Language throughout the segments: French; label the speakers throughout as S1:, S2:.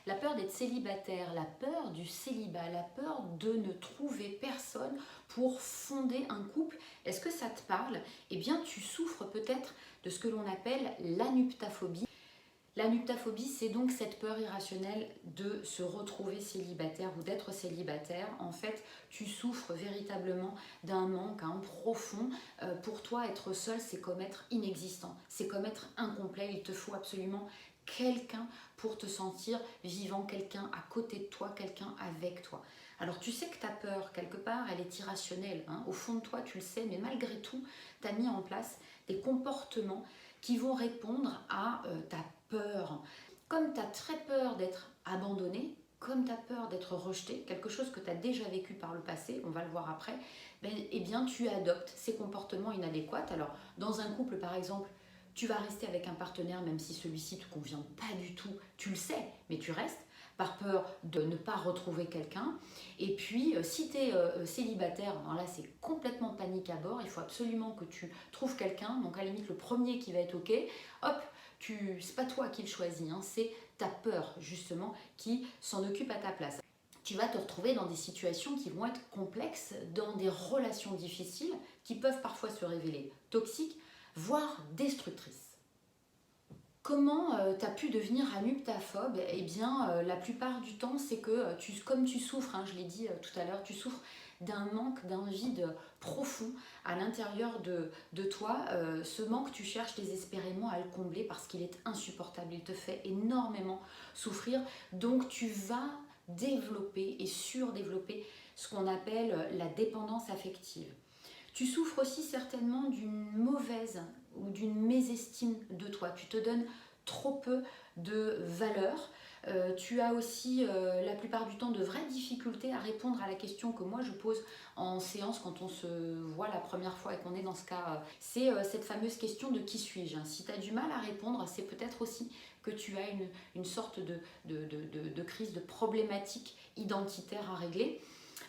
S1: La peur d'être célibataire, la peur du célibat, la peur de ne trouver personne pour fonder un couple. Est-ce que ça te parle? Eh bien, tu souffres peut-être de ce que l'on appelle l'anuptaphobie. L'anuptaphobie, c'est donc cette peur irrationnelle de se retrouver célibataire ou d'être célibataire. En fait, tu souffres véritablement d'un manque profond. Pour toi, être seul, c'est comme être inexistant, c'est comme être incomplet. Il te faut absolument quelqu'un pour te sentir vivant, quelqu'un à côté de toi, quelqu'un avec toi. Alors tu sais que ta peur, quelque part, elle est irrationnelle, hein. Au fond de toi, tu le sais, mais malgré tout, tu as mis en place des comportements qui vont répondre à ta peur. Comme tu as très peur d'être abandonné, comme tu as peur d'être rejeté, quelque chose que tu as déjà vécu par le passé, on va le voir après, eh bien tu adoptes ces comportements inadéquats. Alors dans un couple par exemple, tu vas rester avec un partenaire même si celui-ci ne te convient pas du tout, tu le sais, mais tu restes par peur de ne pas retrouver quelqu'un. Et puis, si tu es célibataire, alors là c'est complètement panique à bord, il faut absolument que tu trouves quelqu'un, donc à la limite le premier qui va être ok, hop, c'est pas toi qui le choisis, hein, c'est ta peur justement qui s'en occupe à ta place. Tu vas te retrouver dans des situations qui vont être complexes, dans des relations difficiles qui peuvent parfois se révéler toxiques, voire destructrices. Comment tu as pu devenir anuptaphobe? Eh bien, la plupart du temps, c'est que comme tu souffres, hein, je l'ai dit tout à l'heure, tu souffres d'un manque, d'un vide profond à l'intérieur de toi. Ce manque, tu cherches désespérément à le combler parce qu'il est insupportable, il te fait énormément souffrir. Donc, tu vas développer et surdévelopper ce qu'on appelle la dépendance affective. Tu souffres aussi certainement d'une mauvaise ou d'une mésestime de toi. Tu te donnes trop peu de valeur. Tu as aussi la plupart du temps de vraies difficultés à répondre à la question que moi je pose en séance quand on se voit la première fois et qu'on est dans ce cas. C'est cette fameuse question de qui suis-je. Si tu as du mal à répondre, c'est peut-être aussi que tu as une sorte de crise, de problématique identitaire à régler.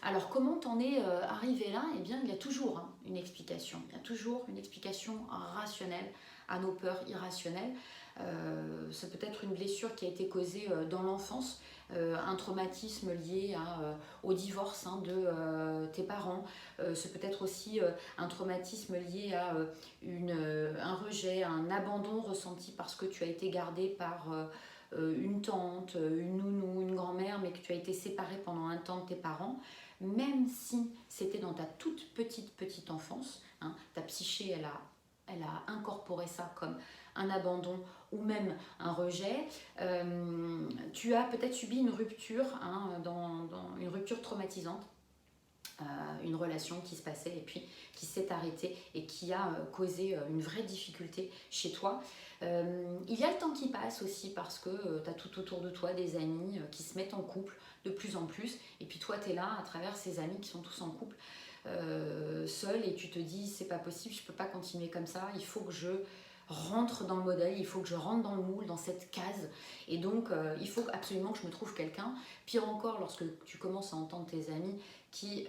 S1: Alors comment t'en es arrivé là? Eh bien il y a toujours une explication, il y a toujours une explication rationnelle à nos peurs irrationnelles. C'est peut-être une blessure qui a été causée dans l'enfance, un traumatisme lié au divorce de tes parents. C'est peut-être aussi un traumatisme lié à un rejet, un abandon ressenti parce que tu as été gardé par une tante, une nounou, une grand-mère, mais que tu as été séparé pendant un temps de tes parents. Même si c'était dans ta toute petite enfance, hein, ta psyché, elle a incorporé ça comme un abandon ou même un rejet. Tu as peut-être subi une rupture, une rupture traumatisante, une relation qui se passait et puis qui s'est arrêtée et qui a causé une vraie difficulté chez toi. Il y a le temps qui passe aussi parce que tu as tout autour de toi des amis qui se mettent en couple de plus en plus et puis toi tu es là à travers ces amis qui sont tous en couple seul et tu te dis c'est pas possible, je peux pas continuer comme ça, il faut que je rentre dans le modèle, il faut que je rentre dans le moule, dans cette case et donc il faut absolument que je me trouve quelqu'un. Pire encore lorsque tu commences à entendre tes amis qui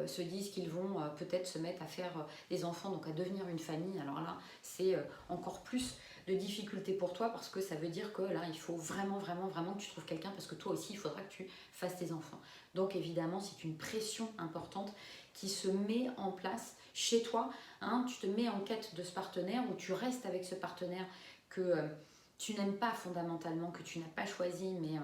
S1: se disent qu'ils vont peut-être se mettre à faire des enfants, donc à devenir une famille, alors là c'est encore plus de difficultés pour toi parce que ça veut dire que là il faut vraiment que tu trouves quelqu'un parce que toi aussi il faudra que tu fasses tes enfants. Donc évidemment c'est une pression importante qui se met en place chez toi, hein. Tu te mets en quête de ce partenaire ou tu restes avec ce partenaire que tu n'aimes pas fondamentalement, que tu n'as pas choisi, mais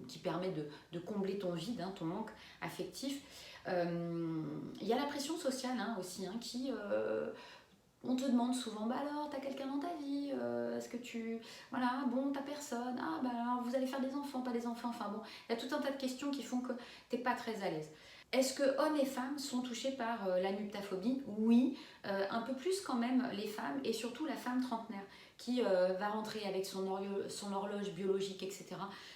S1: qui permet de combler ton vide, ton manque affectif. Il y a la pression sociale aussi, qui... on te demande souvent, bah alors, t'as quelqu'un dans ta vie, est-ce que tu... Voilà, bon, t'as personne, ah bah alors, vous allez faire des enfants, pas des enfants, enfin bon, il y a tout un tas de questions qui font que t'es pas très à l'aise. Est-ce que hommes et femmes sont touchés par l'anuptaphobie? Oui, un peu plus quand même les femmes et surtout la femme trentenaire qui va rentrer avec son horloge biologique, etc.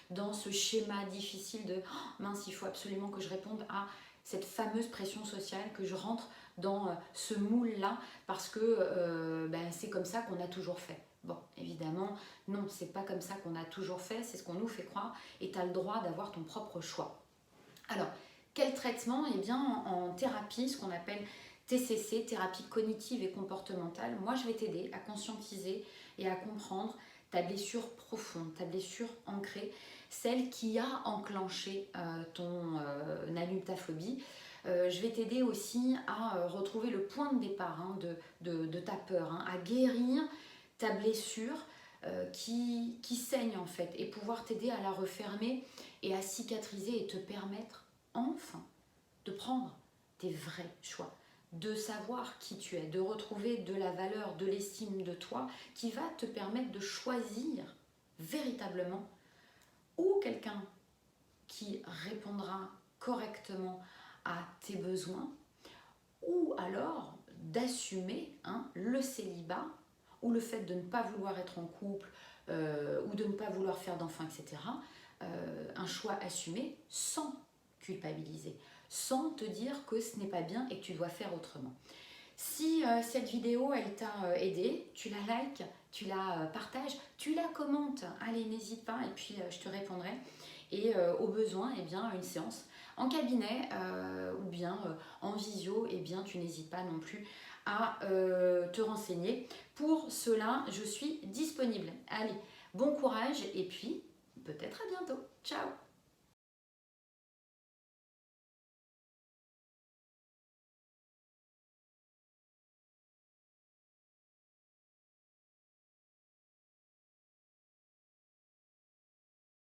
S1: dans ce schéma difficile de oh, mince, il faut absolument que je réponde à cette fameuse pression sociale, que je rentre dans ce moule-là parce que c'est comme ça qu'on a toujours fait. Bon, évidemment, non, c'est pas comme ça qu'on a toujours fait, c'est ce qu'on nous fait croire et tu as le droit d'avoir ton propre choix. Alors, quel traitement? Eh bien, en thérapie, ce qu'on appelle TCC, thérapie cognitive et comportementale, moi je vais t'aider à conscientiser et à comprendre ta blessure profonde, ta blessure ancrée, celle qui a enclenché ton allume-ta-phobie. Je vais t'aider aussi à retrouver le point de départ hein, de ta peur, hein, à guérir ta blessure qui saigne en fait et pouvoir t'aider à la refermer et à cicatriser et te permettre enfin de prendre tes vrais choix, de savoir qui tu es, de retrouver de la valeur, de l'estime de toi qui va te permettre de choisir véritablement ou quelqu'un qui répondra correctement à tes besoins ou alors d'assumer hein, le célibat ou le fait de ne pas vouloir être en couple ou de ne pas vouloir faire d'enfants, etc. Un choix assumé sans culpabiliser, sans te dire que ce n'est pas bien et que tu dois faire autrement. Si cette vidéo elle t'a aidé, tu la likes, tu la partages, tu la commentes, allez n'hésite pas et puis je te répondrai. Et au besoin, eh bien, une séance en cabinet ou bien en visio, eh bien, tu n'hésites pas non plus à te renseigner. Pour cela, je suis disponible. Allez, bon courage et puis peut-être à bientôt. Ciao!